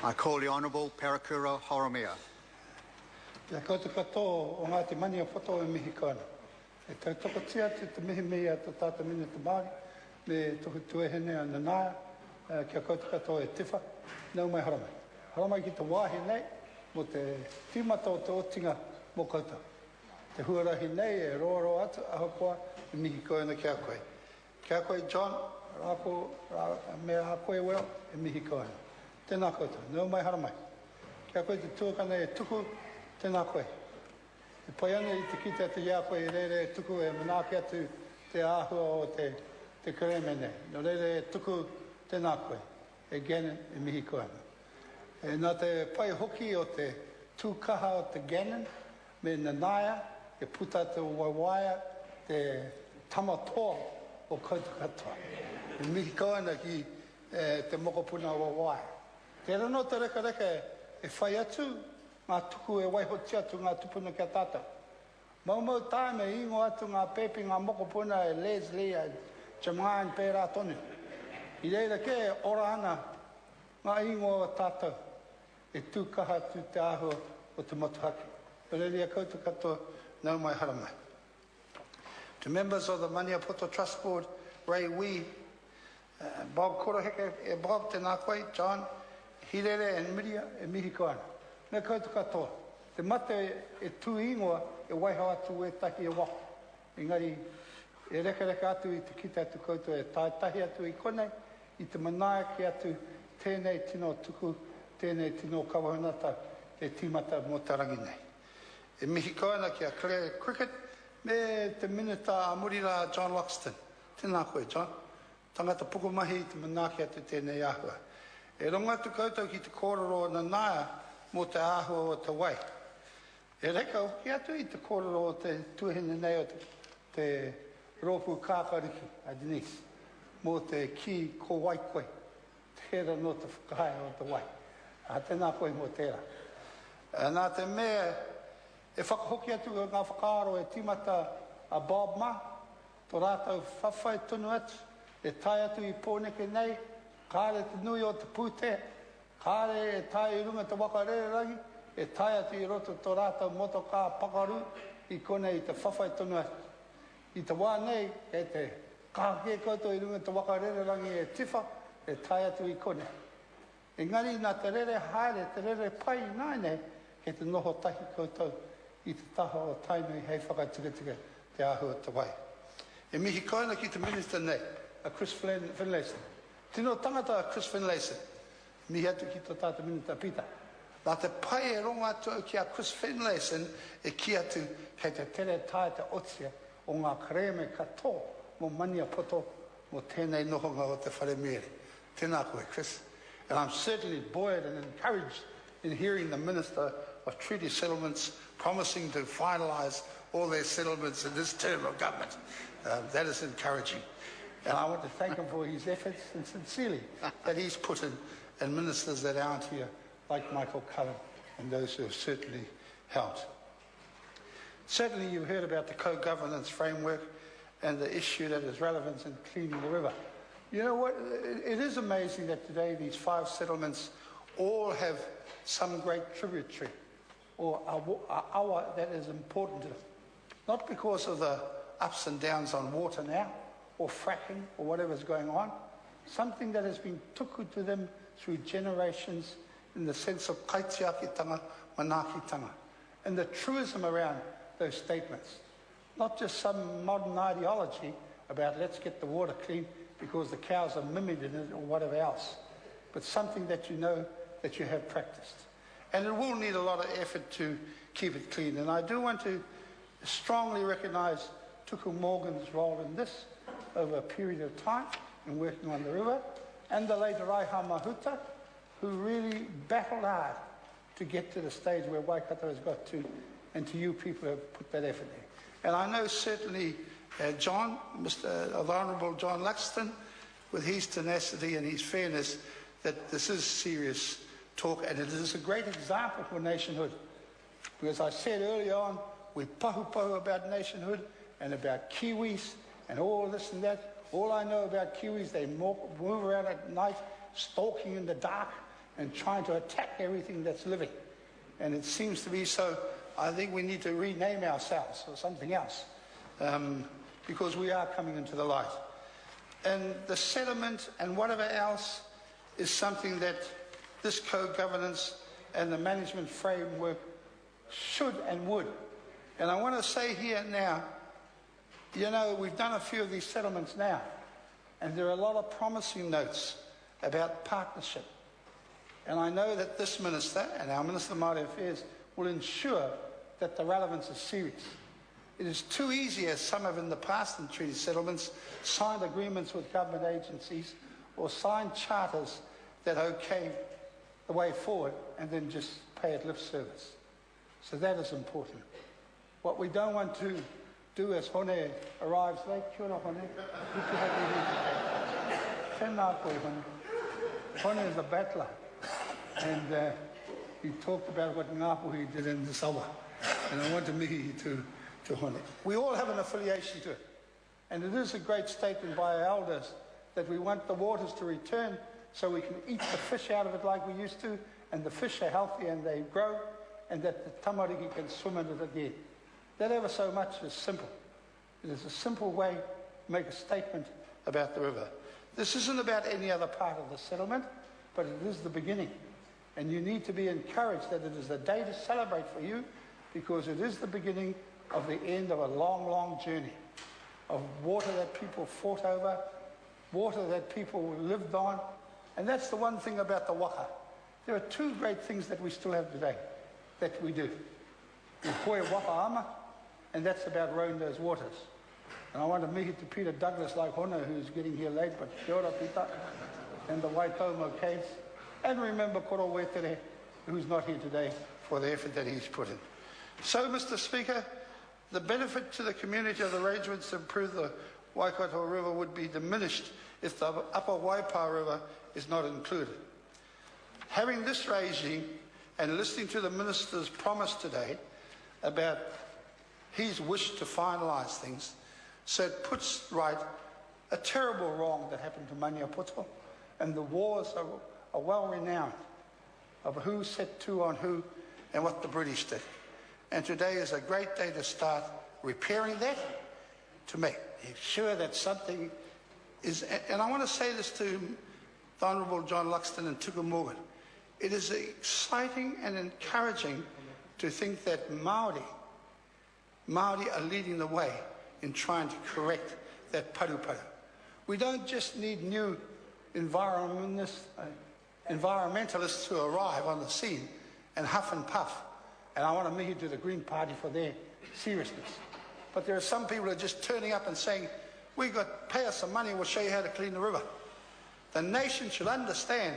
I call the Honourable Parakura Horomia. Kia koutou katoa o ngā te Maniapoto e mihi kāna. E tautoko tia te mihi mea to tāta mine te Māori, me toku tuehene a Nanaia, kia koutou katoa e tiwha, nau mai haramai. Haramai ki te wāhi nei, mo te tīmata o te otinga mo koutou. Te huarahi nei e roaro atu ahakoa e mihi kāna kia koe. Kia koe John, mea a koe weo e mihi kāna. Tēnā koutou, nau mai haramai. Kia koe te tuakana e tuku, tēnā koe. E pai ana i te kita te ia koe e rere e tuku e manake atu te āhua o te karemene. No rere e tuku tēnā koe, e Gannon e mihi koana. E nā te pai hoki o te tūkaha o te Gannon, me Nanaia, e puta te waiwaia, te tamatoa o koutou katoa. E mihi koana ki te mokopuna waiwaia. Te rano te reka e whai atu, ngā tuku e waihoti atu ngā tupuna kia tātou. Mau tāme ingo atu ngā pepi ngā mokopuna e Leslie a Jamaian pērā tonu. I reira ke ora ana ngā ingo tātou e tūkaha atu te āhua o te motuhaki. Reria koutou katoa nau mai haramai. To members of the Maniapoto Trust Board, Ray Wee, Bob Koroheke, Bob tēnā koe, John, Hirere and Miria e mihi koana. Me koutou katoa. Te mate e tū ingoa e waiho atu e tahi e wako. Engari, e reka atu i te kita atu koutou e tahi atu i konei, i te manaia ki atu tēnei tino tuku, tēnei tino kawahunata, te tīmata mō tarangi nei. E mihi koana ki a Clare Cricket, me te minita a Murira John Loxton. Tēnā koe, John. Tangata pukumahi i te manaki atu tēnei āhua. E ronga tu koutou ki te kōrero Nanaia mō te āhua o te wai. E reka ki atu i te kōrero o te tuahine nei o te rōpu kākariki a Denise mō te ki ko wai koe. Te hera no te whakahae o te wai. A tēnā koe mō tērā. Nā te mea e whakahoki atu ngā whakaaro e tīmata a Bob Ma, tō rātau whawhai tunu atu, e tai atu i pōneke nei, kāre te nui o te pūte, kāre e tai i runga te waka rererangi, e tai atu i roto tō rātau motoka pakaru i kone i te whawhai tonu atu. I te wā nei, e te kāke koutou i runga te waka rererangi e tiwha, e tai atu i kone. Engari nā te rere haere, te rere pai nai nei, ke te noho tahi koutou i te taha o tainui hei whakatigatika te āhua te wai. E mihi koina ki te minister nei, a Chris Finlayson. Tino tangata a Chris Finlayson, mihi atu ki tō tāta minita pita. Nā te pai e ronga atu ki a Chris Finlayson e ki atu kei te tere tae te otia o ngā kareme katoa mō Maniapoto mō tēnei nohonga o te whare mere. Tēnā koe, Chris. And I'm certainly buoyed and encouraged in hearing the Minister of Treaty Settlements promising to finalise all their settlements in this term of government. That is encouraging. And I want to thank him for his efforts and sincerely that he's put in, and ministers that aren't here, like Michael Cullen, and those who have certainly helped. Certainly you've heard about the co-governance framework and the issue that is relevant in cleaning the river. You know what, it is amazing that today these 5 settlements all have some great tributary or awa that is important to them. Not because of the ups and downs on water now, or fracking, or whatever's going on. Something that has been tuku to them through generations in the sense of kaitiakitanga, manakitanga, and the truism around those statements. Not just some modern ideology about let's get the water clean because the cows are mimicked in it or whatever else, but something that you know that you have practiced. And it will need a lot of effort to keep it clean. And I do want to strongly recognise Tuku Morgan's role in this over a period of time in working on the river, and the late Raiha Mahuta, who really battled hard to get to the stage where Waikato has got to, and to you people who have put that effort in. And I know certainly John, the Honourable John Luxton, with his tenacity and his fairness, that this is serious talk, and it is a great example for nationhood. Because I said earlier on, we pahu about nationhood and about Kiwis and all this and that. All I know about Kiwis, they move around at night, stalking in the dark, and trying to attack everything that's living. And it seems to be so. I think we need to rename ourselves or something else, because we are coming into the light. And the settlement and whatever else is something that this co-governance and the management framework should and would. And I want to say here now, you know, we've done a few of these settlements now, and there are a lot of promising notes about partnership. And I know that this minister and our Minister of Māori Affairs will ensure that the relevance is serious. It is too easy, as some have in the past in treaty settlements, signed agreements with government agencies or signed charters that okay the way forward and then just pay it lip service. So that is important. What we don't want to do as Hone arrives late, kia ora Hone, tēnā koe Hone. Hone is a battler, and he talked about what Ngāpuhi did in this hour, and I want to mihi to Hone. We all have an affiliation to it, and it is a great statement by our elders that we want the waters to return so we can eat the fish out of it like we used to, and the fish are healthy and they grow, and that the tamariki can swim in it again. That ever so much is simple. It is a simple way to make a statement about the river. This isn't about any other part of the settlement, but it is the beginning. And you need to be encouraged that it is a day to celebrate for you, because it is the beginning of the end of a long, long journey of water that people fought over, water that people lived on. And that's the one thing about the waka. There are two great things that we still have today that we do. We koe waka ama, and that's about rowing those waters. And I want to mihi to Peter Douglas like Hona, who's getting here late, but kia ora Peter, and the Waipa caves. And remember Koro Wetere, who's not here today, for the effort that he's put in. So, Mr. Speaker, the benefit to the community of the arrangements to improve the Waikato River would be diminished if the upper Waipa River is not included. Having this regime and listening to the Minister's promise today about his wish to finalise things, so it puts right a terrible wrong that happened to Maniapoto, and the wars are well renowned of who set to on who and what the British did. And today is a great day to start repairing that, to make sure that something is, and I want to say this to the Honourable John Luxton and Tuku Morgan. It is exciting and encouraging to think that Māori are leading the way in trying to correct that paru-paru. We don't just need new environmentalists to arrive on the scene and huff and puff. And I want to mihi to the Green Party for their seriousness. But there are some people who are just turning up and saying, pay us some money, we'll show you how to clean the river. The nation should understand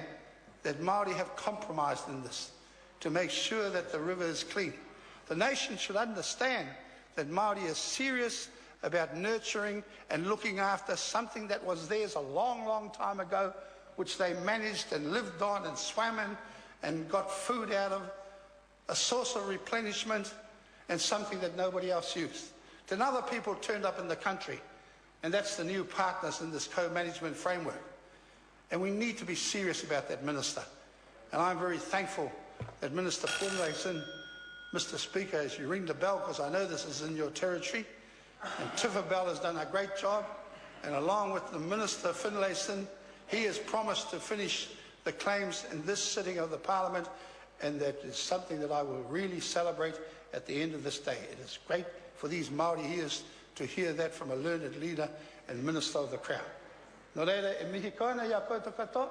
that Māori have compromised in this to make sure that the river is clean. The nation should understand that Māori is serious about nurturing and looking after something that was theirs a long, long time ago, which they managed and lived on and swam in and got food out of, a source of replenishment, and something that nobody else used. Then other people turned up in the country, and that's the new partners in this co-management framework. And we need to be serious about that, Minister. And I'm very thankful that Minister Finlayson, Mr. Speaker, as you ring the bell, because I know this is in your territory, and Tifa Bell has done a great job, and along with the Minister Finlayson, he has promised to finish the claims in this sitting of the Parliament, and that is something that I will really celebrate at the end of this day. It is great for these Māori ears to hear that from a learned leader and Minister of the Crown. Nō reira, e mihi koina ia koutou katoa,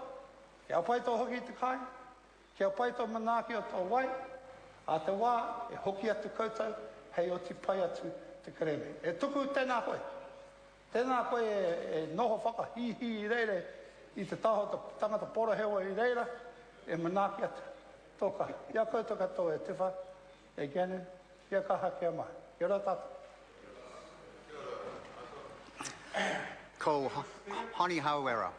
kia paito hoki te kai, kia paito manaaki o tō wai, a te wā e hoki atu koutou, hei o te pai atu te kareme. E tuku tēnā koe. Tēnā koe e noho whaka hihi I reire I te taho te tangata pora hewa I reira, e manaaki atu. Tōka, ia koutou katoa e tiwha, e Gannon, ia kaha kia mai. Kia ora tata. Ko Honi Hauera.